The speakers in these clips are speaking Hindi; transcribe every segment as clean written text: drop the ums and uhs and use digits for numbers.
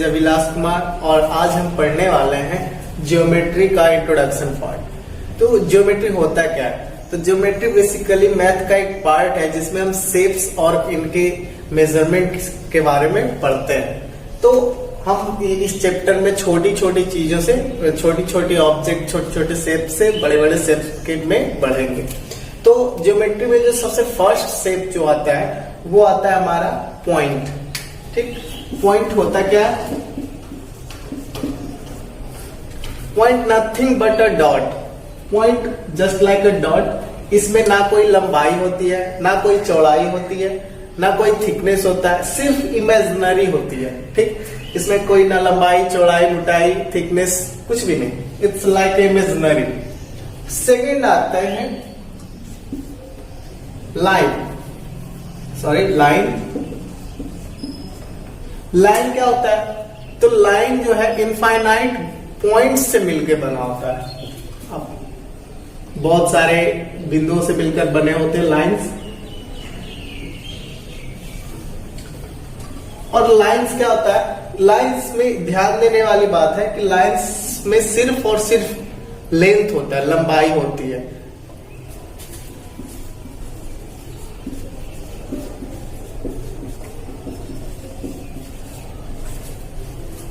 इज अभिलाष कुमार और आज हम पढ़ने वाले हैं ज्योमेट्री का इंट्रोडक्शन पार्ट। तो ज्योमेट्री होता क्या है? तो ज्योमेट्री बेसिकली मैथ का एक पार्ट है जिसमें हम शेप्स और इनके मेजरमेंट के बारे में पढ़ते हैं। तो हम इस चैप्टर में छोटी छोटी चीजों से, छोटी छोटी ऑब्जेक्ट, छोटे छोटे शेप से बड़े बड़े शेप के में बढ़ेंगे। तो ज्योमेट्री में जो सबसे फर्स्ट शेप जो आता है वो आता है हमारा पॉइंट। ठीक, पॉइंट होता क्या है? Point nothing but a dot. Point just like a dot. इसमें ना कोई लंबाई होती है, ना कोई चौड़ाई होती है, ना कोई थिकनेस होता है, सिर्फ इमेजिनरी होती है। ठीक, इसमें कोई ना लंबाई, चौड़ाई, मोटाई, थिकनेस, कुछ भी नहीं। It's like imaginary. सेकेंड आता है लाइन। Sorry, line. लाइन क्या होता है? तो लाइन जो है इनफाइनाइट पॉइंट्स से मिलकर बना होता है। अब बहुत सारे बिंदुओं से मिलकर बने होते हैं लाइंस। और लाइंस क्या होता है? लाइंस में ध्यान देने वाली बात है कि लाइंस में सिर्फ और सिर्फ लेंथ होता है, लंबाई होती है।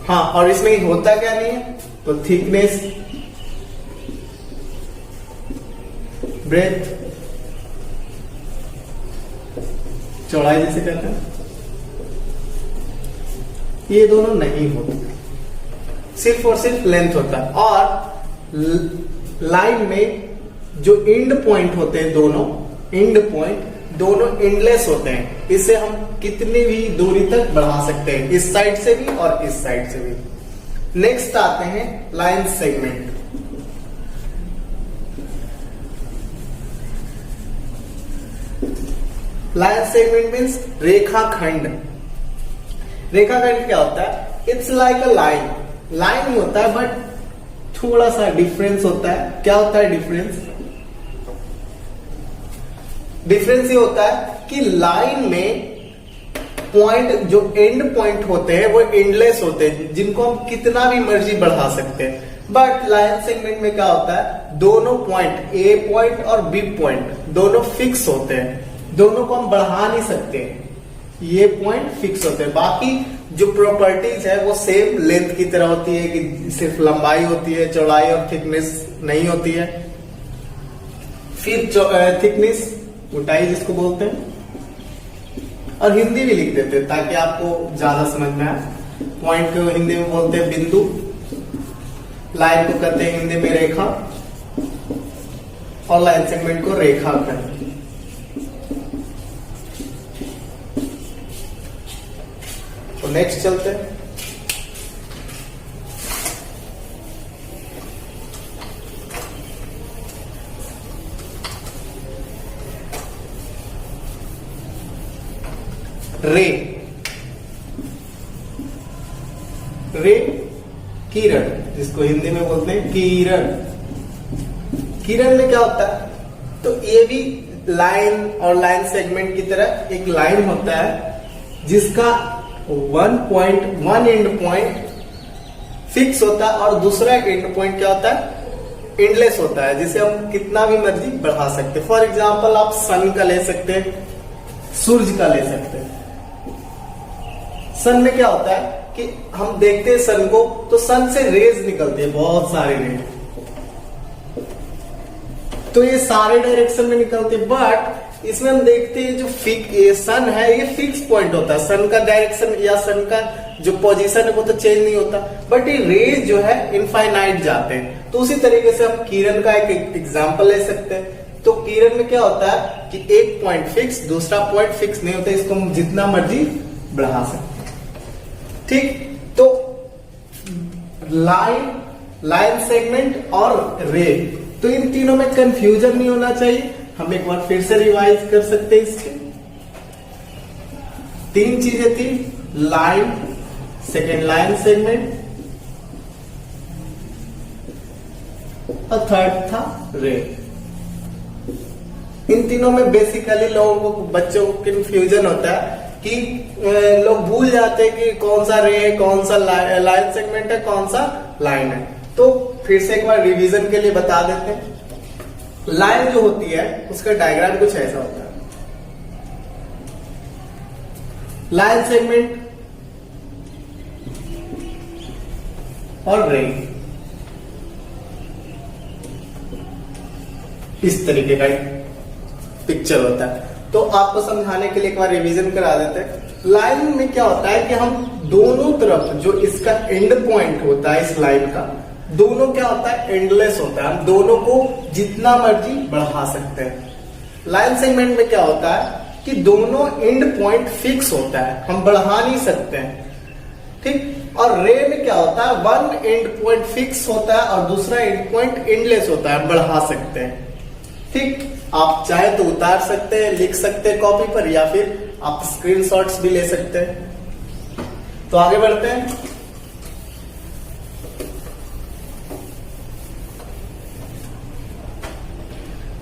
हाँ, और इसमें होता क्या नहीं है? तो थिकनेस, ब्रेथ, चौड़ाई जिसे कहते हैं, ये दोनों नहीं होते, सिर्फ और सिर्फ लेंथ होता है। और लाइन में जो एंड पॉइंट होते हैं, दोनों एंड पॉइंट दोनों एंडलेस होते हैं। इसे हम कितनी भी दूरी तक बढ़ा सकते हैं, इस साइड से भी और इस साइड से भी। नेक्स्ट आते हैं line segment. Line segment means रेखाखंड। रेखाखंड क्या होता है? It's like a line. Line ही होता है बट थोड़ा सा डिफरेंस होता है। क्या होता है डिफरेंस? डिफरेंस ये होता है कि लाइन में पॉइंट, जो एंड पॉइंट होते हैं वो एंडलेस होते हैं, जिनको हम कितना भी मर्जी बढ़ा सकते हैं। बट लाइन सेगमेंट में क्या होता है? दोनों पॉइंट, ए पॉइंट और बी पॉइंट, दोनों फिक्स होते हैं। दोनों को हम बढ़ा नहीं सकते, ये पॉइंट फिक्स होते हैं। बाकी जो प्रॉपर्टीज है वो सेम लेंथ की तरह होती है कि सिर्फ लंबाई होती है, चौड़ाई और थिकनेस नहीं होती है। फिर थिकनेस, मोटाई जिसको बोलते हैं, और हिंदी भी लिख देते हैं ताकि आपको ज्यादा समझ में आए। पॉइंट को हिंदी में बोलते हैं बिंदु, लाइन को कहते हैं हिंदी में रेखा, और लाइन सेगमेंट को रेखाखंड। तो नेक्स्ट चलते हैं। रे। रे किरण, जिसको हिंदी में बोलते हैं किरण। किरण में क्या होता है? तो ये भी लाइन और लाइन सेगमेंट की तरह एक लाइन होता है जिसका वन एंड पॉइंट फिक्स होता है और दूसरा एंड पॉइंट क्या होता है? एंडलेस होता है, जिसे हम कितना भी मर्जी बढ़ा सकते हैं। फॉर एग्जाम्पल आप सन का ले सकते हैं, सूरज का ले सकते हैं। सन में क्या होता है कि हम देखते हैं सन को, तो सन से रेज निकलते हैं, बहुत सारे रेज, तो ये सारे डायरेक्शन में निकलते हैं। बट इसमें हम देखते हैं जो ये सन है, ये फिक्स पॉइंट होता है। सन का डायरेक्शन या सन का जो पोजीशन है वो तो चेंज नहीं होता, बट ये रेज जो है इनफाइनाइट जाते हैं। तो उसी तरीके से हम किरण का एक एग्जांपल ले सकते हैं। तो किरण में क्या होता है कि एक पॉइंट फिक्स, दूसरा पॉइंट फिक्स नहीं होता, इसको हम जितना मर्जी बढ़ा सकते हैं। ठीक, तो लाइन, लाइन सेगमेंट और रे, तो इन तीनों में कंफ्यूजन नहीं होना चाहिए। हम एक बार फिर से रिवाइज कर सकते हैं। इसके तीन चीजें थी, लाइन, सेकेंड लाइन सेगमेंट, और थर्ड था रे। इन तीनों में बेसिकली लोगों को, बच्चों को कंफ्यूजन होता है कि लोग भूल जाते हैं कि कौन सा रे है, कौन सा लाइन सेगमेंट है, कौन सा लाइन है। तो फिर से एक बार रिवीजन के लिए बता देते हैं। लाइन जो होती है उसका डायग्राम कुछ ऐसा होता है। लाइन सेगमेंट और रे इस तरीके का पिक्चर होता है। तो आपको समझाने के लिए एक बार रिवीजन करा देते हैं। लाइन में क्या होता है कि हम दोनों तरफ जो इसका एंड पॉइंट होता है इस लाइन का, दोनों क्या होता है, एंडलेस होता है। हम दोनों को जितना मर्जी बढ़ा सकते हैं। लाइन सेगमेंट में क्या होता है कि दोनों एंड पॉइंट फिक्स होता है, हम बढ़ा नहीं सकते हैं, ठीक। और रे में क्या होता है, वन एंड पॉइंट फिक्स होता है और दूसरा एंड पॉइंट एंडलेस होता है, हम बढ़ा सकते हैं, ठीक। आप चाहे तो उतार सकते हैं, लिख सकते हैं कॉपी पर, या फिर आप स्क्रीनशॉट्स भी ले सकते हैं। तो आगे बढ़ते हैं।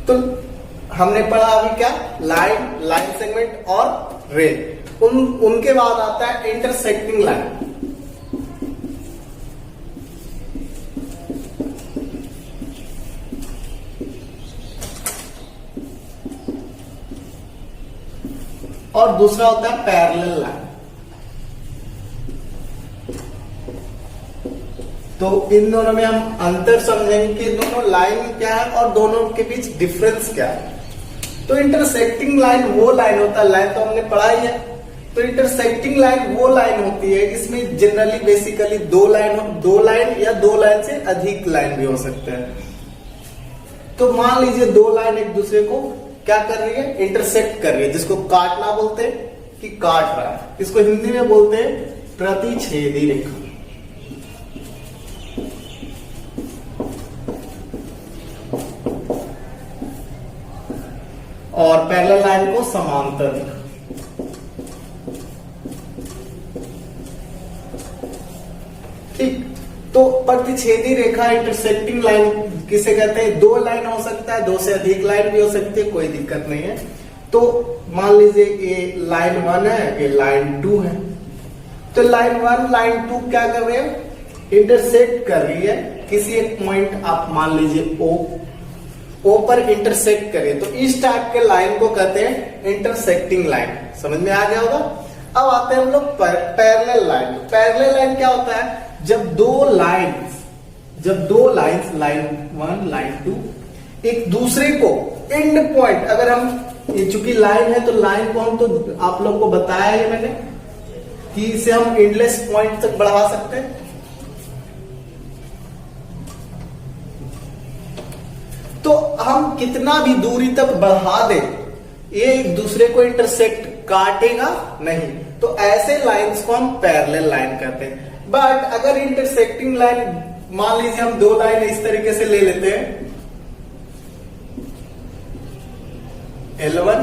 तो हमने पढ़ा अभी क्या, लाइन सेगमेंट और रे। उनके बाद आता है इंटरसेक्टिंग लाइन। और दूसरा होता है पैरेलल लाइन। तो इन दोनों में हम अंतर समझेंगे कि दोनों लाइन क्या है और दोनों के बीच डिफरेंस क्या है। तो इंटरसेक्टिंग लाइन वो लाइन होता है, लाइन तो हमने पढ़ा ही है। तो इंटरसेक्टिंग लाइन वो लाइन होती है, इसमें जनरली बेसिकली दो लाइन या दो लाइन से अधिक लाइन भी हो सकते हैं। तो मान लीजिए दो लाइन एक दूसरे को क्या कर रही है, इंटरसेक्ट कर रही है, जिसको काटना बोलते हैं कि काट रहा है। इसको हिंदी में बोलते हैं प्रतिच्छेदी रेखा। और पैरेलल लाइन को समांतर रेखा। ठीक। तो प्रतिच्छेदी रेखा इंटरसेक्टिंग लाइन किसे कहते हैं, दो लाइन हो सकता है, दो से अधिक लाइन भी हो सकती है, कोई दिक्कत नहीं है। तो मान लीजिए ये लाइन 1 है, ये लाइन 2 है। तो लाइन 1 लाइन 2 क्या कर रहे हैं, इंटरसेक्ट कर रही है किसी एक पॉइंट, आप मान लीजिए ओ पर इंटरसेक्ट करिए। तो इस टाइप के लाइन को कहते हैं इंटरसेक्टिंग लाइन। समझ में आ गया होगा। अब आते हैं हम लोग पैरेलल लाइन। पैरेलल लाइन क्या होता है, जब दो लाइंस लाइन 1 लाइन 2 एक दूसरे को एंड पॉइंट, अगर हम ये चूंकि लाइन है तो लाइन को हम, तो आप लोगों को बताया है मैंने कि इसे हम एंडलेस पॉइंट तक बढ़ा सकते हैं। तो हम कितना भी दूरी तक बढ़ा दें, ये एक दूसरे को इंटरसेक्ट काटेगा नहीं। तो ऐसे लाइंस को हम पैरेलल लाइन कहते हैं। बट अगर इंटरसेक्टिंग लाइन, मान लीजिए हम दो लाइन इस तरीके से ले लेते हैं, L1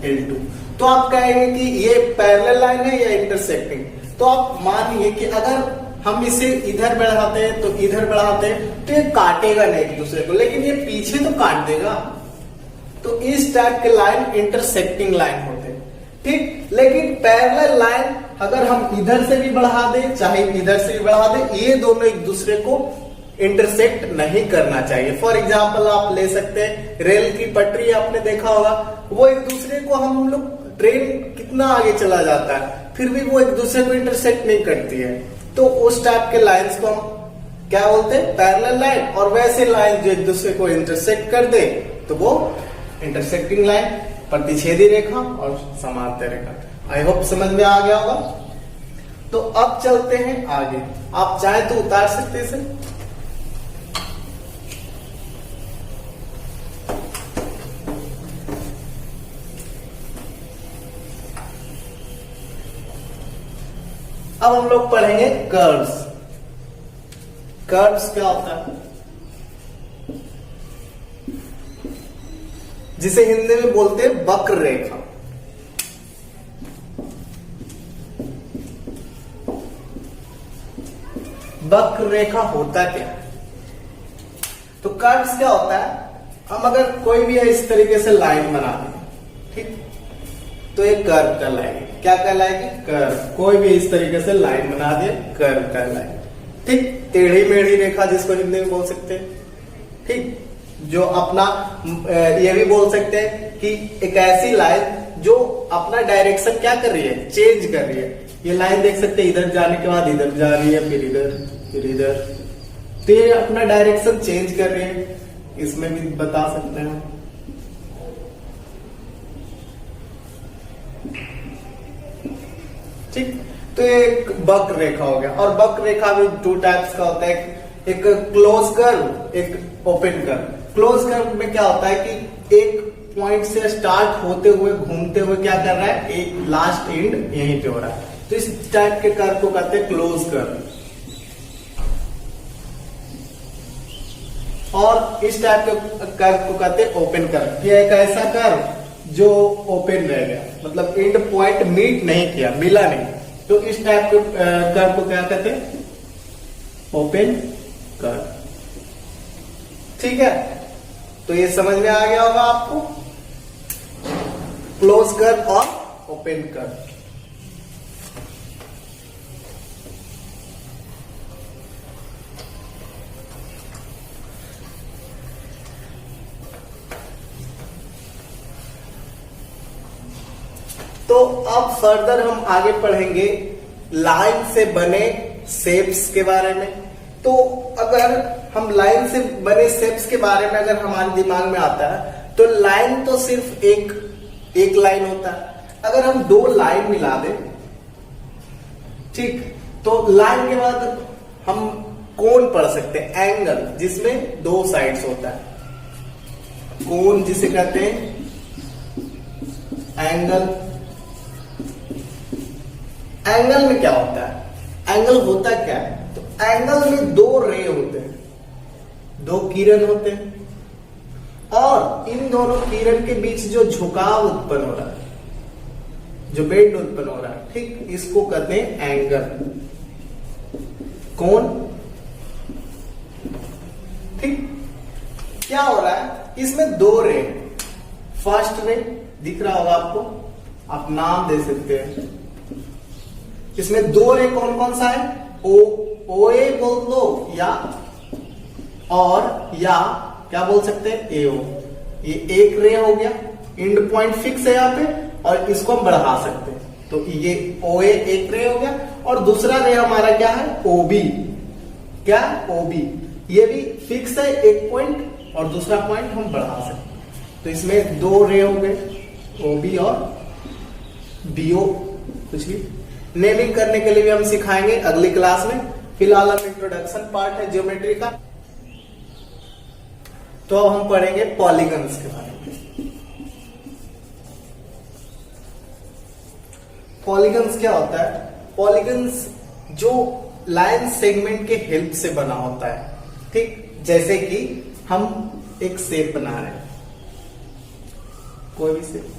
L2, तो आप कहेंगे कि ये पैरेलल लाइन है या इंटरसेक्टिंग। तो आप मानिए कि अगर हम इसे इधर बढ़ाते हैं तो इधर बढ़ाते हैं, तो ये काटेगा नहीं एक दूसरे को, लेकिन ये पीछे तो काट देगा। तो इस टाइप के लाइन इंटरसेक्टिंग लाइन होते हैं, ठीक। लेकिन पैरेलल लाइन अगर हम इधर से भी बढ़ा दें चाहे इधर से भी बढ़ा दें, ये दोनों एक दूसरे को इंटरसेक्ट नहीं करना चाहिए। फॉर एग्जाम्पल आप ले सकते हैं रेल की पटरी, आपने देखा होगा, वो एक दूसरे को, हम लोग ट्रेन कितना आगे चला जाता है फिर भी वो एक दूसरे को इंटरसेक्ट नहीं करती है। तो उस टाइप के लाइंस को हम क्या बोलते हैं, पैरेलल लाइन। और वैसे लाइन जो एक दूसरे को इंटरसेक्ट कर दे तो वो इंटरसेक्टिंग लाइन, प्रतिच्छेदी रेखा और समांतर रेखा। आई होप समझ में आ गया होगा। तो अब चलते हैं आगे। आप चाहे तो उतार सकते इसे। अब हम लोग पढ़ेंगे कर्व्स। कर्व्स क्या होता है, जिसे हिंदी में बोलते हैं वक्र रेखा। वक्र रेखा होता क्या है, तो कर्व्स क्या होता है, हम अगर कोई भी इस तरीके से लाइन बना दें, ठीक, तो ये कर्व कहलाएगी। क्या कहलाएगी? कर्व। कोई भी इस तरीके से लाइन बना दिया, कर्व कहलाएगी। ठीक, टेढ़ी मेढ़ी रेखा जिसको हिंदी में बोल सकते हैं। ठीक, जो अपना ये भी बोल सकते हैं कि एक ऐसी लाइन जो अपना डायरेक्शन क्या कर रही है? चेंज कर रही है। ये लाइन देख सकते हैं, इधर जाने के बाद इधर जा रही है, फिर इधर, फिर इधर, तो ये अपना डायरेक्शन चेंज कर रही है। इसमें भी बता सकते हैं। ठीक, तो एक वक्र रेखा हो गया। और वक्र रेखा भी 2 टाइप्स का होता है, एक क्लोज कर्व, एक ओपन कर्व। क्लोज कर्व में क्या होता है कि एक पॉइंट से स्टार्ट होते हुए घूमते हुए क्या कर रहा है? एक लास्ट एंड यहीं पे हो रहा है। तो इस टाइप के कर्व को कहते हैं क्लोज कर्व। और इस टाइप के कर्व को कहते हैं ओपन कर्व। ये एक ऐसा कर्व जो ओपन रह गया, मतलब एंड पॉइंट मीट नहीं किया, मिला नहीं, तो इस टाइप के कर्व को क्या कहते हैं? Open curve. ठीक है, तो ये समझ में आ गया होगा आपको, क्लोज कर्व और ओपन कर्व। तो अब फर्दर हम आगे पढ़ेंगे लाइन से बने शेप्स के बारे में। तो अगर हम लाइन से बने शेप्स के बारे में अगर हमारे दिमाग में आता है तो लाइन तो सिर्फ एक लाइन होता है। अगर हम 2 लाइन मिला दें, ठीक, तो लाइन के बाद हम कोण पढ़ सकते हैं, एंगल, जिसमें 2 साइड्स होता है। कोण जिसे कहते हैं एंगल। एंगल में क्या होता है? एंगल होता क्या है? तो एंगल में 2 रे होते हैं, 2 किरण होते हैं, और इन दोनों किरण के बीच जो झुकाव उत्पन्न हो रहा है, जो बेंड उत्पन्न हो रहा है, ठीक, इसको कहते हैं एंगल। कोण। ठीक, क्या हो रहा है? इसमें 2 रे। फर्स्ट रे दिख रहा होगा आपको, आप नाम दे सकते हैं। इसमें 2 रे कौन कौन सा है? OA बोल दो, या क्या बोल सकते हैं? AO। ये एक रे हो गया, एंड पॉइंट फिक्स है यहाँ पे, और इसको हम बढ़ा सकते हैं। तो ये OA एक रे हो गया, और दूसरा रे हमारा क्या है? OB। क्या? OB। ये भी फिक्स है, एक पॉइंट, और दूसरा पॉइंट हम बढ़ा सकते हैं। तो इसमें 2 रे हो गए, OB और BO। कुछ भी नेमिंग करने के लिए भी हम सिखाएंगे अगली क्लास में। फिलहाल हम इंट्रोडक्शन पार्ट है ज्योमेट्री का, तो अब हम पढ़ेंगे पॉलीगन्स के बारे में। पॉलीगन्स क्या होता है? पॉलीगन्स जो लाइन सेगमेंट के हेल्प से बना होता है। ठीक, जैसे कि हम एक शेप बना रहे हैं, कोई भी शेप,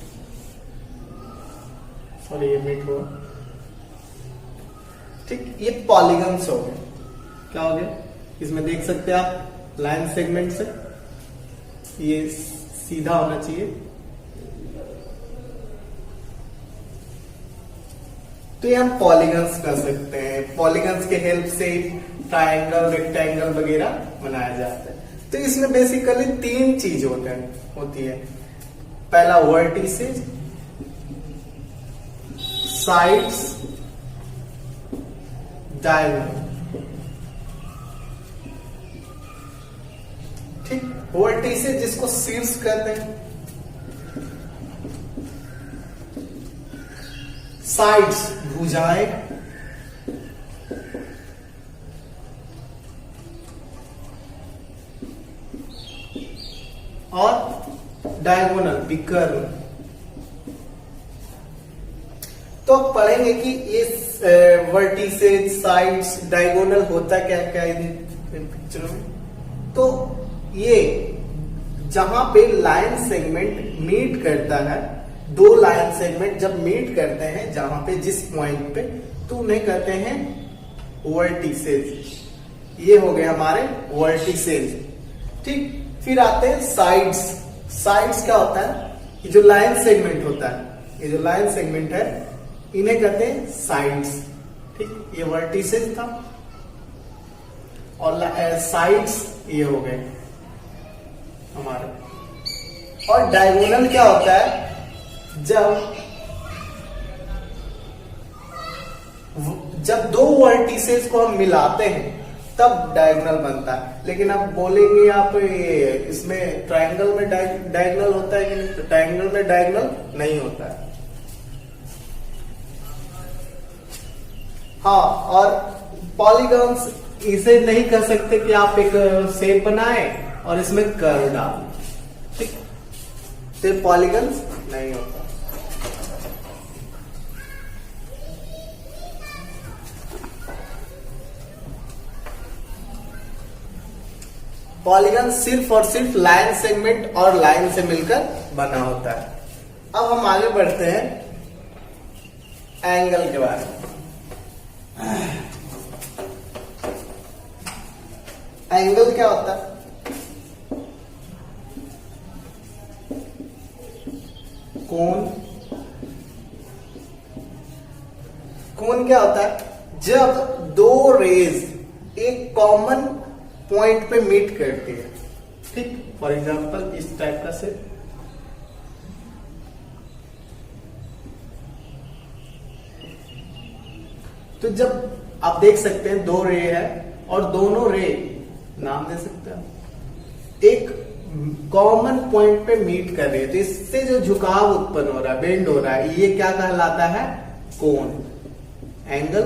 सॉरी ये मीट हुआ। ठीक, ये पॉलीगन्स हो गए। क्या हो गया? इसमें देख सकते हैं आप लाइन सेगमेंट से ये सीधा होना चाहिए। तो ये हम पॉलीगन्स कर सकते हैं। पॉलीगन्स के हेल्प से ट्रायंगल, रेक्टेंगल वगैरह बनाया जाता है। तो इसमें बेसिकली 3 चीज होती है। पहला वर्टिसेस, साइड्स, डायगोनल। ठीक, वर्टिसेस जिसको शीर्ष कहते हैं, साइड्स भुजाएं, और डायगोनल विकर्ण। तो अब पढ़ेंगे कि ये वर्टिसेस, साइड्स, डायगोनल होता क्या क्या इन पिक्चरों में। तो ये जहां पे लाइन सेगमेंट मीट करता है, 2 लाइन सेगमेंट जब मीट करते हैं जहां पे, जिस पॉइंट पे, तो उन्हें कहते हैं वर्टिसेस। ये हो गए हमारे वर्टिसेस। ठीक, फिर आते हैं साइड्स। साइड्स क्या होता है? कि जो लाइन सेगमेंट होता है, ये जो लाइन सेगमेंट है इन्हें कहते हैं साइड्स। ठीक, ये वर्टिसेस था और साइड्स ये हो गए हमारे। और डायगोनल क्या होता है? जब दो वर्टिसेस को हम मिलाते हैं तब डायगोनल बनता है। लेकिन आप बोलेंगे आप ये इसमें ट्रायंगल में डायगोनल होता है कि नहीं? तो ट्रायंगल में डायगोनल नहीं होता है। हाँ, और पॉलीगॉन्स इसे नहीं कह सकते कि आप एक शेप बनाए और इसमें कर्व डाल, ठीक, तो पॉलीगॉन्स नहीं होता। पॉलीगॉन सिर्फ और सिर्फ लाइन सेगमेंट और लाइन से मिलकर बना होता है। अब हम आगे बढ़ते हैं एंगल के बारे में। एंगल क्या होता है? कोण। कोण क्या होता है? जब दो रेज एक कॉमन पॉइंट पे मीट करती है, ठीक, फॉर एग्जांपल इस टाइप का से तो जब आप देख सकते हैं दो रे है और दोनों रे नाम दे सकते हैं एक कॉमन पॉइंट पे मीट कर रही है, तो इससे जो झुकाव उत्पन्न हो रहा है, बेंड हो रहा है, ये क्या कहलाता है? कोण, एंगल।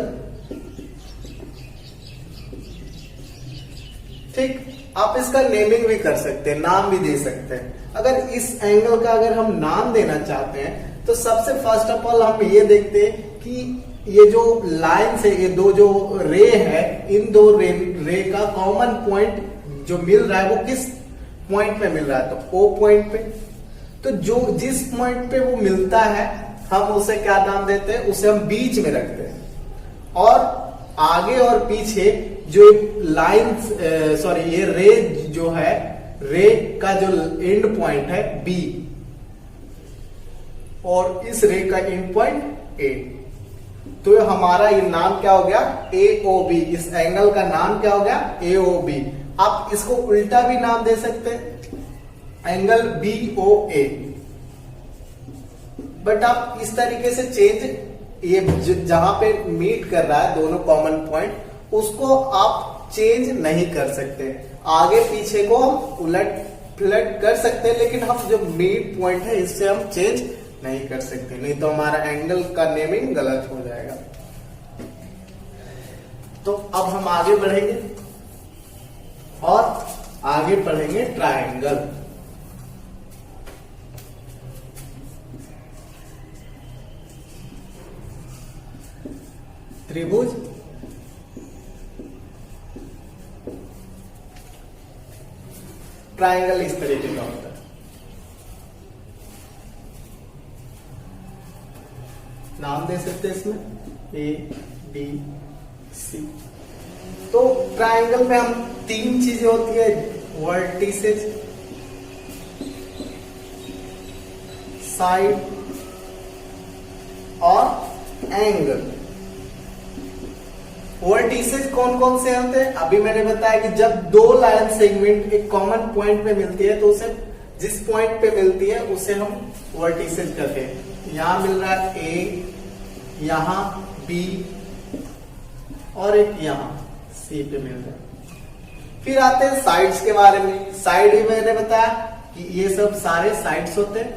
ठीक, आप इसका नेमिंग भी कर सकते हैं, नाम भी दे सकते हैं। अगर इस एंगल का अगर हम नाम देना चाहते हैं तो सबसे फर्स्ट ऑफ ऑल हम ये देखते हैं कि ये जो लाइन से ये दो जो रे है, इन दो रे का कॉमन पॉइंट जो मिल रहा है वो किस पॉइंट पे मिल रहा है? तो ओ पॉइंट पे। तो जो जिस पॉइंट पे वो मिलता है हम उसे क्या नाम देते हैं? उसे हम बीच में रखते हैं। और आगे और पीछे जो लाइन ये रे जो है, रे का जो एंड पॉइंट है बी और इस रे का एंड पॉइंट ए, तो हमारा ये नाम क्या हो गया? AOB। इस एंगल का नाम क्या हो गया? AOB। आप इसको उल्टा भी नाम दे सकते हैं, एंगल BOA। बट आप इस तरीके से चेंज, ये जहां पे मीट कर रहा है दोनों कॉमन पॉइंट, उसको आप चेंज नहीं कर सकते। आगे पीछे को हम उलट पलट कर सकते हैं, लेकिन हम जो मीट पॉइंट है इससे हम चेंज नहीं कर सकते, नहीं तो हमारा एंगल का नेमिंग गलत हो जाएगा। तो अब हम आगे बढ़ेंगे और आगे पढ़ेंगे ट्रायंगल। त्रिभुज, ट्रायंगल इस तरीके का होता है। नाम दे सकते हैं इसमें ABC। तो ट्रायंगल में हम तीन चीजें होती है, वर्टिसेस, साइड और एंगल। वर्टिसेस कौन कौन से होते हैं? अभी मैंने बताया कि जब दो लाइन सेगमेंट एक कॉमन पॉइंट पे मिलती है तो उसे जिस पॉइंट पे मिलती है उसे हम वर्टिसेस कहते हैं। यहां मिल रहा है A, यहां B और एक यहां C पे मिल रहा है। फिर आते हैं साइड्स के बारे में। साइड ही मैंने बताया कि ये सब सारे साइड्स होते हैं।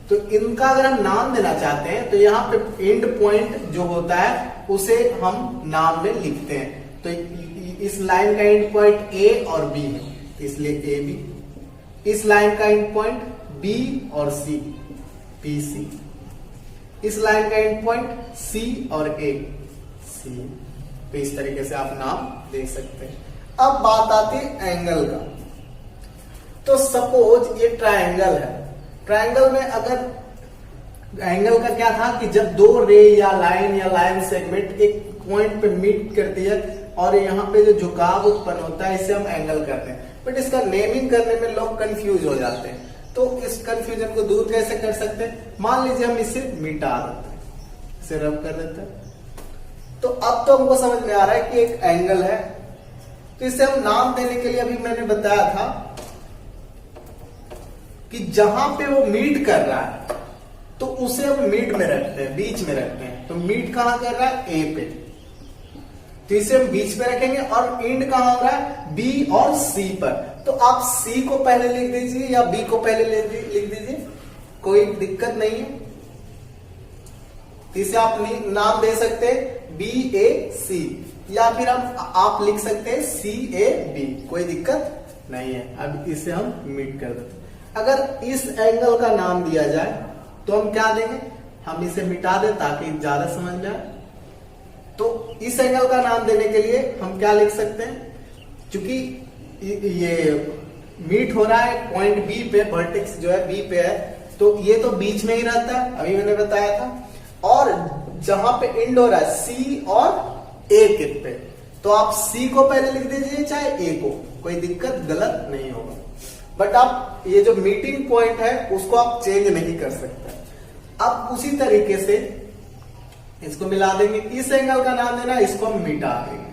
तो इनका अगर हम नाम देना चाहते हैं तो यहाँ पे एंड पॉइंट जो होता है उसे हम नाम में लिखते हैं। तो इस लाइन का एंड पॉइंट A और B है, इसलिए AB। इस लाइन का एंड पॉइंट B और C, BC। इस लाइन का एंड पॉइंट C और A, C। तो इस तरीके से आप नाम दे सकते हैं। अब बात आती है एंगल का। तो सपोज ये ट्रायंगल है। ट्रायंगल में अगर एंगल का क्या था कि जब दो रे या लाइन सेगमेंट एक पॉइंट पे मीट करती है और यहाँ पे जो झुकाव उत्पन्न होता है इसे हम एंगल कहते हैं। बट इसका नेमिंग करने में लोग कंफ्यूज हो जाते हैं। तो इस कंफ्यूजन को दूर कैसे कर सकते हैं? मान लीजिए हम इसे मिटा देते हैं, इसे रब कर देते हैं। तो अब तो हमको समझ में आ रहा है कि एक एंगल है, तो इसे हम नाम देने के लिए अभी मैंने बताया था कि जहां पे वो मीट कर रहा है तो उसे हम मिड में रखते हैं, बीच में रखते हैं। तो मीट कहां कर रहा है? ए पे, तो इसे हम बीच में रखेंगे। और एंड कहां हो रहा है? बी और सी पर। तो आप सी को पहले लिख दीजिए या बी को पहले लिख दीजिए, कोई दिक्कत नहीं है। इसे आप नाम दे सकते हैं बी ए सी, या फिर आप लिख सकते हैं सी ए बी, कोई दिक्कत नहीं है। अब इसे हम मीट कर देते हैं। अगर इस एंगल का नाम दिया जाए तो हम क्या देंगे? हम इसे मिटा दें ताकि ज्यादा समझ में आए। तो इस एंगल का नाम देने के लिए हम क्या लिख सकते हैं? क्योंकि ये मीट हो रहा है पॉइंट बी पे, वर्टेक्स जो है बी पे है, तो ये तो बीच में ही रहता है, अभी मैंने बताया था। और जहां पे एंड हो रहा है सी और ए के पे, तो आप सी को पहले लिख दीजिए चाहे ए को, कोई दिक्कत गलत नहीं होगा। बट आप ये जो मीटिंग पॉइंट है उसको आप चेंज नहीं कर सकते। अब उसी तरीके से इसको मिला देंगे। इस एंगल का नाम देना, इसको हम मिटा देंगे।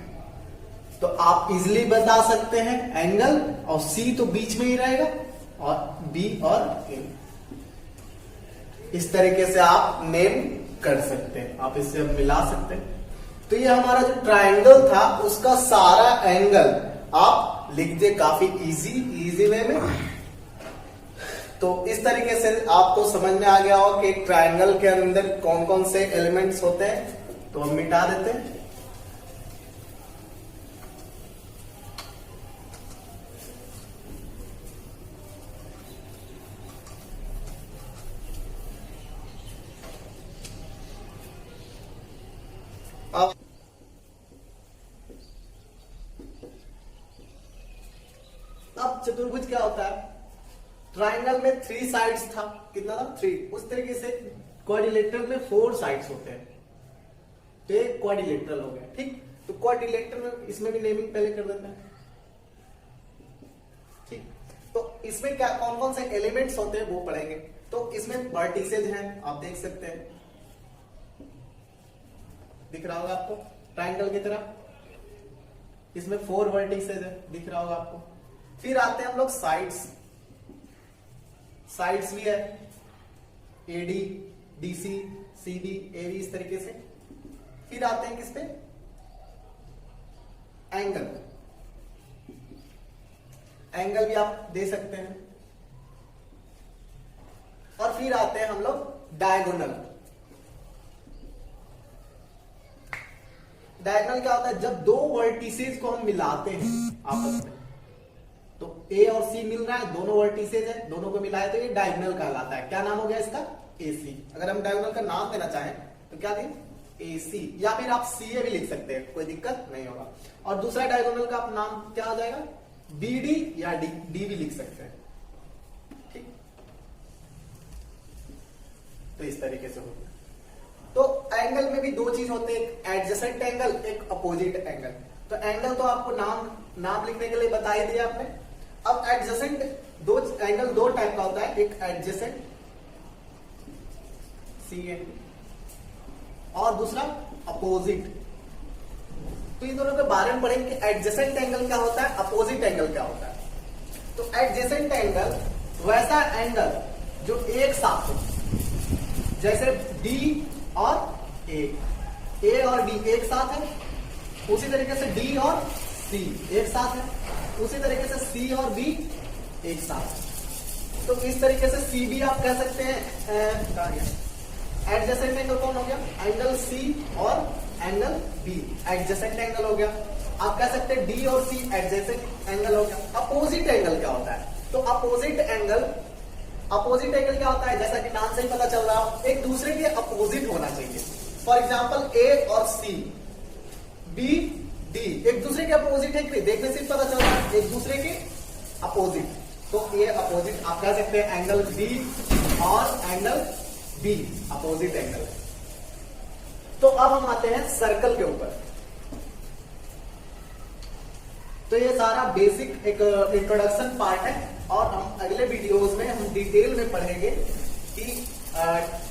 तो आप इजिली बता सकते हैं एंगल, और सी तो बीच में ही रहेगा, और बी और ए। इस तरीके से आप नेम कर सकते हैं, आप इससे मिला सकते हैं। तो ये हमारा जो ट्रायंगल था उसका सारा एंगल आप लिख दे काफी इजी वे में। तो इस तरीके से आपको समझ में आ गया होगा कि एक ट्रायंगल के अंदर कौन कौन से एलिमेंट्स होते हैं। तो हम मिटा देते हैं। अब चतुर्भुज क्या होता है? ट्राइंगल में 3 साइड्स था, कितना था? 3। उस तरीके से क्वाड्रिलेटरल में 4 साइड्स होते हैं, तो ये क्वाड्रिलेटरल हो गया। ठीक, तो क्वाड्रिलेटरल में इसमें भी नेमिंग पहले कर देते हैं। ठीक, तो इसमें क्या कौन कौन से एलिमेंट्स होते हैं वो पढ़ेंगे। तो इसमें वर्टिसेज हैं, आप देख सकते हैं, दिख रहा होगा आपको ट्राइंगल की तरह। इसमें 4 वर्टिसेज है, दिख रहा होगा आपको। फिर आते हैं हम लोग साइड्स भी है, एडी, डीसी, सीबी, एबी, इस तरीके से। फिर आते हैं किस पे? एंगल भी आप दे सकते हैं। और फिर आते हैं हम लोग डायगोनल। डायगोनल क्या होता है? जब 2 वर्टिसेज को हम मिलाते हैं आपस में, तो ए और सी मिल रहा है, दोनों वर्टिसेज है, दोनों को मिलाया तो ये डायगोनल कहलाता है। क्या नाम हो गया इसका? एसी। अगर हम डायगोनल का नाम देना चाहें तो क्या दें? एसी, या फिर आप सीए भी लिख सकते हैं, कोई दिक्कत नहीं होगा। और दूसरा डायगोनल का नाम क्या हो जाएगा? बीडी या डी भी लिख सकते हैं। ठीक, तो इस तरीके से होगा। तो एंगल में भी 2 चीज होते हैं, एक एडजेसेंट एंगल, एक अपोजिट एंगल। तो एंगल तो आपको नाम लिखने के लिए बता ही दिया आपने। अब एडजेसेंट एंगल 2 टाइप का होता है, एक एडजेसेंट सीएन और दूसरा अपोजिट। तो इन दोनों के बारे में पढ़ेंगे कि एडजेसेंट एंगल क्या होता है, अपोजिट एंगल क्या होता है। तो एडजेसेंट एंगल वैसा एंगल जो एक साथ हो, जैसे डी और ए और डी एक साथ है, उसी तरीके से डी और सी एक साथ है, उसी तरीके से सी और बी एक साथ है। तो इस तरीके से सी बी आप कह सकते हैं। एडजेसेंट एंगल कौन हो गया? एंगल सी और एंगल बी एडजेसेंट एंगल हो गया। आप कह सकते हैं डी और सी एडजेसेंट एंगल हो गया। अपोजिट एंगल क्या होता है? तो अपोजिट एंगल क्या होता है? जैसा कि नाम से ही पता चल रहा हो, एक दूसरे के अपोजिट होना चाहिए। फॉर एग्जाम्पल ए और सी, बी डी एक दूसरे के अपोजिट है, देखने से पता चल रहा है एक दूसरे के अपोजिट। तो ये अपोजिट आप कह सकते हैं एंगल डी और एंगल बी अपोजिट एंगल है। तो अब हम आते हैं सर्कल के ऊपर। तो तो ये सारा बेसिक एक इंट्रोडक्शन पार्ट है, और हम अगले वीडियोस में हम डिटेल में पढ़ेंगे कि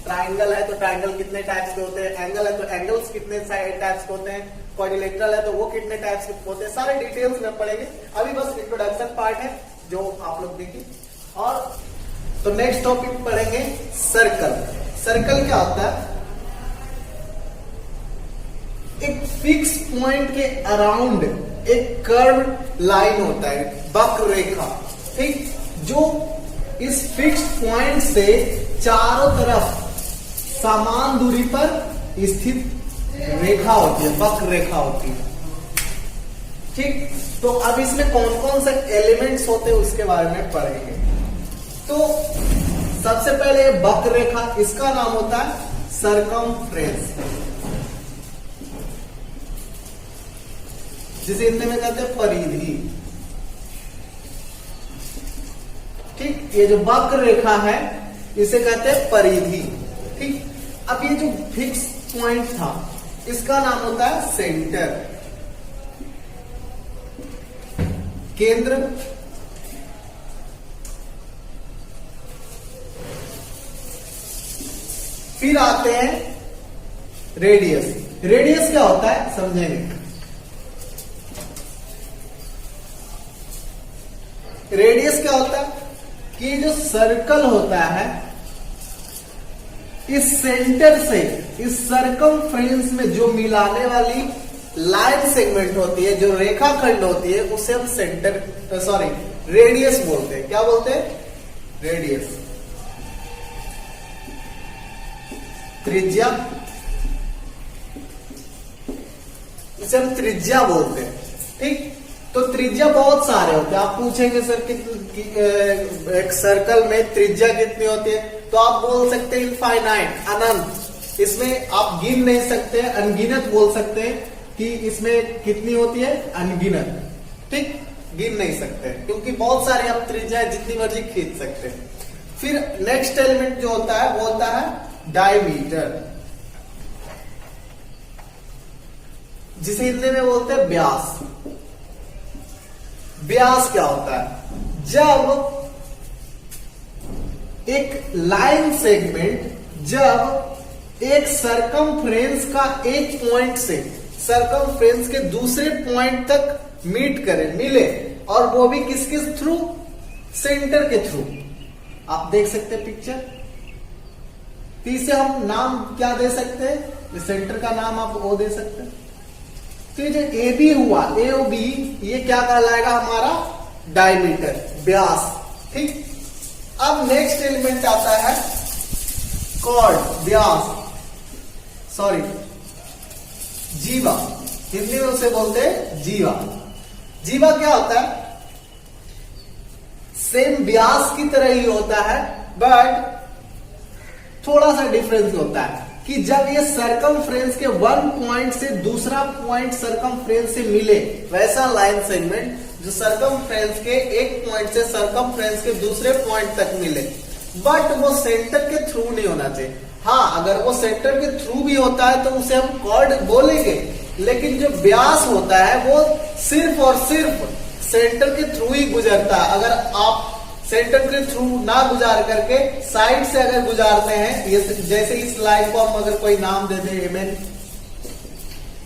ट्राइंगल है तो ट्राइंगल कितने टाइप्स के होते हैं, एंगल है तो एंगल्स कितने टाइप्स के होते हैं, क्वाड्रिलेटरल है तो वो कितने टाइप्स के होते हैं, सारे डिटेल्स में पढ़ेंगे। अभी बस इंट्रोडक्शन पार्ट है जो आप लोग देखिए। और तो नेक्स्ट टॉपिक पढ़ेंगे सर्कल। सर्कल क्या होता है? एक फिक्स पॉइंट के अराउंड एक कर्व लाइन होता है, वक्र रेखा, ठीक, जो इस फिक्स पॉइंट से चारों तरफ समान दूरी पर स्थित रेखा होती है, वक्र रेखा होती है, ठीक। तो अब इसमें कौन कौन से एलिमेंट्स होते हैं उसके बारे में पढ़ेंगे। तो सबसे पहले वक्र रेखा, इसका नाम होता है सरकमफ्रेंस, जिसे हिंदी में कहते हैं परिधि, ठीक। ये जो वक्र रेखा है इसे कहते हैं परिधि, ठीक। अब ये जो फिक्स पॉइंट था इसका नाम होता है सेंटर, केंद्र। फिर आते हैं रेडियस। रेडियस क्या होता है समझेंगे। रेडियस क्या होता है कि जो सर्कल होता है इस सेंटर से इस सर्कमफ्रेंस में जो मिलाने वाली लाइन सेगमेंट होती है, जो रेखाखंड होती है, उसे हम रेडियस बोलते हैं। क्या बोलते हैं? रेडियस। त्रिज्या, इसे हम त्रिज्या बोलते हैं, ठीक। तो त्रिज्या बहुत सारे होते हैं। आप पूछेंगे सर एक सर्कल में त्रिज्या कितनी होती है, तो आप बोल सकते हैं इनफाइनाइट, अनंत। इसमें आप गिन नहीं सकते, अनगिनत बोल सकते हैं कि इसमें कितनी होती है, अनगिनत, ठीक, गिन नहीं सकते क्योंकि बहुत सारे आप त्रिज्या जितनी मर्जी खींच सकते हैं। फिर नेक्स्ट एलिमेंट जो होता है वो होता है डायमीटर, जिसे हिंदी में बोलते हैं व्यास। व्यास क्या होता है? जब एक लाइन सेगमेंट जब एक सरकमफ्रेंस का एक पॉइंट से सरकमफ्रेंस के दूसरे पॉइंट तक मीट करे, मिले, और वो भी किसके थ्रू? सेंटर के थ्रू। आप देख सकते हैं पिक्चर। तो इसे हम नाम क्या दे सकते हैं? सेंटर का नाम आप वो दे सकते हैं। तो ये जो ए बी हुआ, ए ओ बी, ये क्या कहलाएगा? हमारा डायमीटर, व्यास, ठीक। अब नेक्स्ट एलिमेंट आता है कॉर्ड, व्यास, जीवा। हिंदी में उसे बोलते हैं जीवा। जीवा क्या होता है? सेम व्यास की तरह ही होता है, बट थोड़ा सा डिफरेंस होता है कि जब ये सरकमफ्रेंस के वन पॉइंट से दूसरा पॉइंट सरकमफ्रेंस से मिले, वैसा लाइन सेगमेंट जो सरकमफ्रेंस के एक पॉइंट से सरकमफ्रेंस के दूसरे पॉइंट तक मिले, बट वो सेंटर के थ्रू नहीं होना चाहिए। हाँ, अगर वो सेंटर के थ्रू भी होता है तो उसे हम कॉर्ड बोलेंगे, लेकिन जो व्यास होता है वो सिर्फ और सिर्फ सेंटर के थ्रू ही गुजरता है। अगर आप सेंटर के थ्रू ना गुजार करके साइड से अगर गुजारते हैं, ये जैसे इस लाइन को हम अगर कोई नाम दे दे एमएन,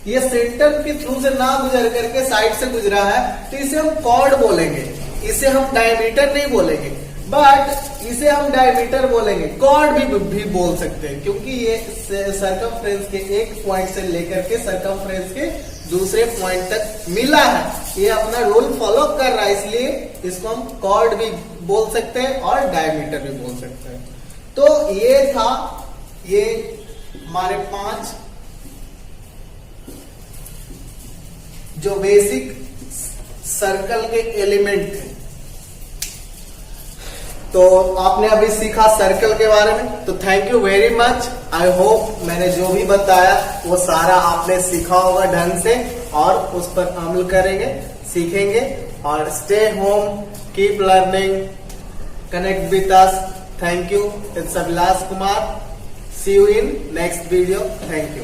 ये सेंटर के थ्रू से ना गुजर करके साइड से गुजरा है, तो इसे हम कॉर्ड बोलेंगे, इसे हम डायमीटर नहीं बोलेंगे, बट इसे हम डायमीटर बोलेंगे। कॉर्ड भी बोल सकते हैं, क्योंकि ये सरकमफ्रेंस के एक पॉइंट से लेकर के सरकमफ्रेंस के दूसरे पॉइंट तक मिला है, ये अपना रूल फॉलो कर रहा है, इसलिए इसको हम कॉर्ड भी बोल सकते हैं और डायमीटर भी बोल सकते हैं। तो ये था, ये हमारे 5 जो बेसिक सर्कल के एलिमेंट थे। तो आपने अभी सीखा सर्कल के बारे में, तो thank you very much. I hope मैंने जो भी बताया वो सारा आपने सीखा होगा ढंग से, और उस पर अमल करेंगे, सीखेंगे। और stay home, keep learning, connect with us. Thank you. It's Abhilash Kumar. See you in next video. Thank you.